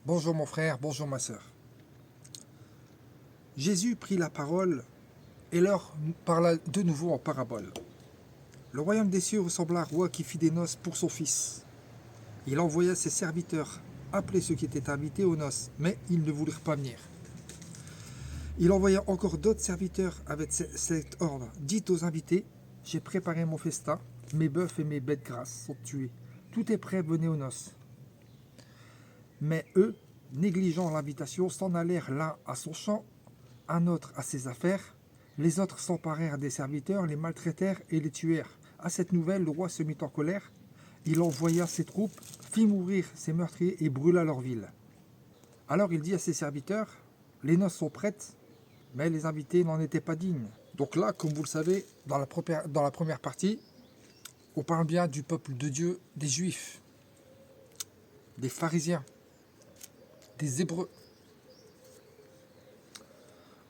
Bonjour mon frère, bonjour ma sœur. Jésus prit la parole et leur parla de nouveau en parabole. Le royaume des cieux ressembla à un roi qui fit des noces pour son fils. Il envoya ses serviteurs appeler ceux qui étaient invités aux noces, mais ils ne voulurent pas venir. Il envoya encore d'autres serviteurs avec cet ordre. Dites aux invités, j'ai préparé mon festin, mes bœufs et mes bêtes grasses sont tués. Tout est prêt, venez aux noces. Mais eux, négligeant l'invitation, s'en allèrent l'un à son champ, un autre à ses affaires. Les autres s'emparèrent des serviteurs, les maltraitèrent et les tuèrent. À cette nouvelle, le roi se mit en colère. Il envoya ses troupes, fit mourir ses meurtriers et brûla leur ville. Alors il dit à ses serviteurs, les noces sont prêtes, mais les invités n'en étaient pas dignes. Donc là, comme vous le savez, dans la première partie, on parle bien du peuple de Dieu, des Juifs, des pharisiens, des Hébreux.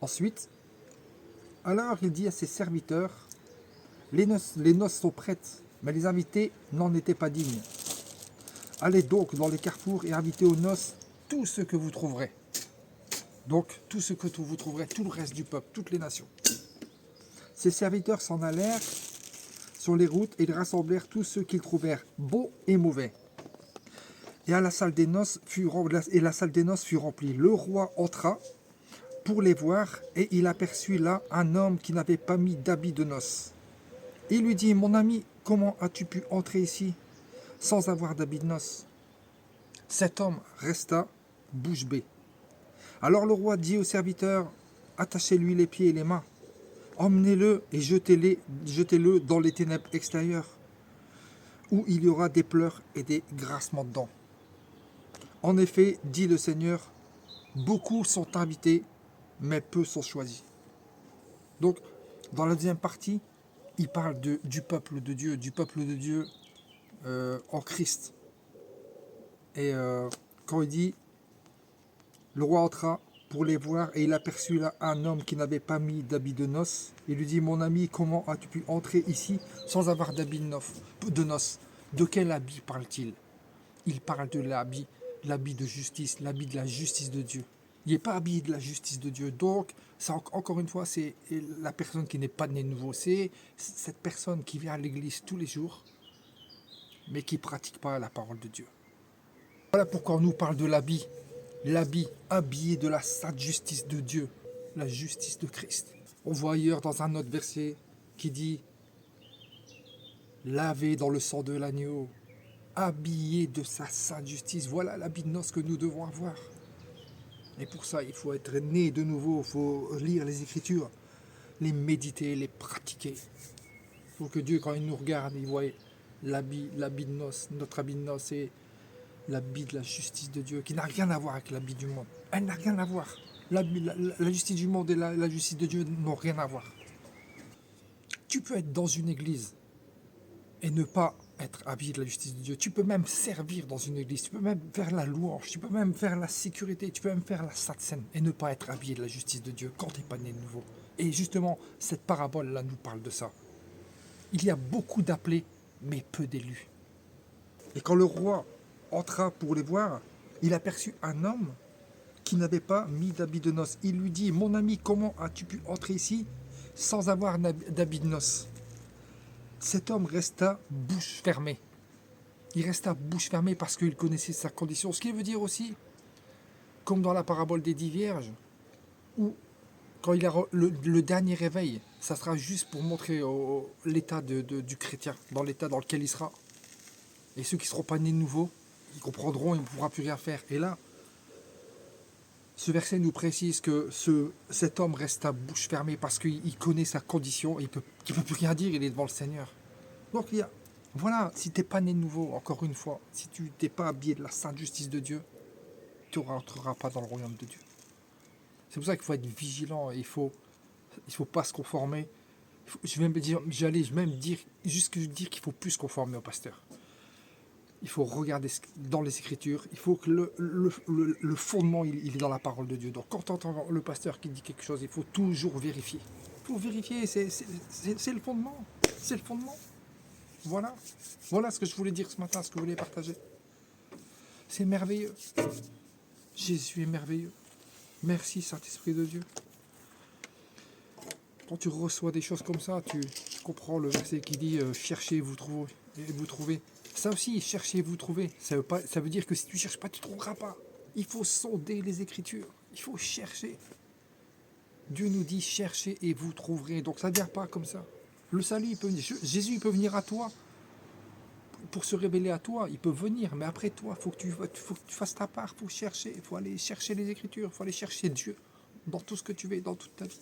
Ensuite, alors il dit à ses serviteurs, les noces sont prêtes, mais les invités n'en étaient pas dignes. Allez donc dans les carrefours et invitez aux noces tout ce que vous trouverez. Donc tout ce que vous trouverez, tout le reste du peuple, toutes les nations. Ses serviteurs s'en allèrent sur les routes et ils rassemblèrent tous ceux qu'ils trouvèrent, beaux et mauvais. Et la salle des noces fut remplie. Le roi entra pour les voir, et il aperçut là un homme qui n'avait pas mis d'habit de noces. Il lui dit, mon ami, comment as-tu pu entrer ici sans avoir d'habit de noces? Cet homme resta bouche bée. Alors le roi dit aux serviteurs, attachez-lui les pieds et les mains, emmenez-le et jetez-le dans les ténèbres extérieures, où il y aura des pleurs et des grincements de dents. En effet, dit le Seigneur, beaucoup sont invités, mais peu sont choisis. Donc, dans la deuxième partie, il parle du peuple de Dieu en Christ. Et quand il dit, le roi entra pour les voir et il aperçut là un homme qui n'avait pas mis d'habit de noces. Il lui dit, mon ami, comment as-tu pu entrer ici sans avoir d'habit de noces? De quel habit parle-t-il? Il parle de l'habit de justice, l'habit de la justice de Dieu. Il n'est pas habillé de la justice de Dieu. Donc, ça, encore une fois, c'est la personne qui n'est pas née de nouveau. C'est cette personne qui vient à l'église tous les jours, mais qui ne pratique pas la parole de Dieu. Voilà pourquoi on nous parle de l'habit. L'habit habillé de la sainte justice de Dieu, la justice de Christ. On voit ailleurs dans un autre verset qui dit, lavé dans le sang de l'agneau, habillé de sa sainte justice. Voilà l'habit de noces que nous devons avoir. Et pour ça, il faut être né de nouveau, il faut lire les Écritures, les méditer, les pratiquer. Il faut que Dieu, quand il nous regarde, il voit l'habit de noces, notre habit de noces, c'est l'habit de la justice de Dieu, qui n'a rien à voir avec l'habit du monde. Elle n'a rien à voir. La justice du monde et la justice de Dieu n'ont rien à voir. Tu peux être dans une église et ne pas être habillé de la justice de Dieu. Tu peux même servir dans une église, tu peux même faire la louange, tu peux même faire la sécurité, tu peux même faire la sainte scène et ne pas être habillé de la justice de Dieu quand tu n'es pas né de nouveau. Et justement, cette parabole-là nous parle de ça. Il y a beaucoup d'appelés, mais peu d'élus. Et quand le roi entra pour les voir, il aperçut un homme qui n'avait pas mis d'habit de noces. Il lui dit, mon ami, comment as-tu pu entrer ici sans avoir d'habit de noces? Cet homme resta bouche fermée. Il resta bouche fermée parce qu'il connaissait sa condition. Ce qui veut dire aussi, comme dans la parabole des 10 vierges, où quand il a le dernier réveil, ça sera juste pour montrer l'état du chrétien, dans l'état dans lequel il sera. Et ceux qui ne seront pas nés de nouveau, ils comprendront, il ne pourra plus rien faire. Et là, ce verset nous précise que cet homme reste à bouche fermée parce qu'il connaît sa condition et qu'il ne peut plus rien dire, il est devant le Seigneur. Donc voilà, si tu n'es pas né de nouveau, encore une fois, si tu n'es pas habillé de la sainte justice de Dieu, tu ne rentreras pas dans le royaume de Dieu. C'est pour ça qu'il faut être vigilant, il faut pas se conformer. J'allais même dire qu'il faut plus se conformer au pasteur. Il faut regarder dans les Écritures, il faut que le fondement il est dans la parole de Dieu. Donc quand tu entends le pasteur qui dit quelque chose, il faut toujours vérifier. Il faut vérifier, c'est le fondement. C'est le fondement. Voilà. Voilà ce que je voulais dire ce matin, ce que je voulais partager. C'est merveilleux. Jésus est merveilleux. Merci Saint-Esprit de Dieu. Quand tu reçois des choses comme ça, tu comprends le verset qui dit cherchez, vous trouvez, et vous trouvez. Ça aussi, cherchez, vous trouvez. Ça veut dire que si tu cherches pas, tu ne trouveras pas. Il faut sonder les Écritures. Il faut chercher. Dieu nous dit cherchez et vous trouverez. Donc ça ne vient pas comme ça. Le salut, il peut venir. Jésus, il peut venir à toi pour se révéler à toi. Il peut venir, mais après toi, faut que tu fasses ta part. Il faut chercher. Il faut aller chercher les Écritures. Il faut aller chercher Dieu dans tout ce que tu veux, dans toute ta vie.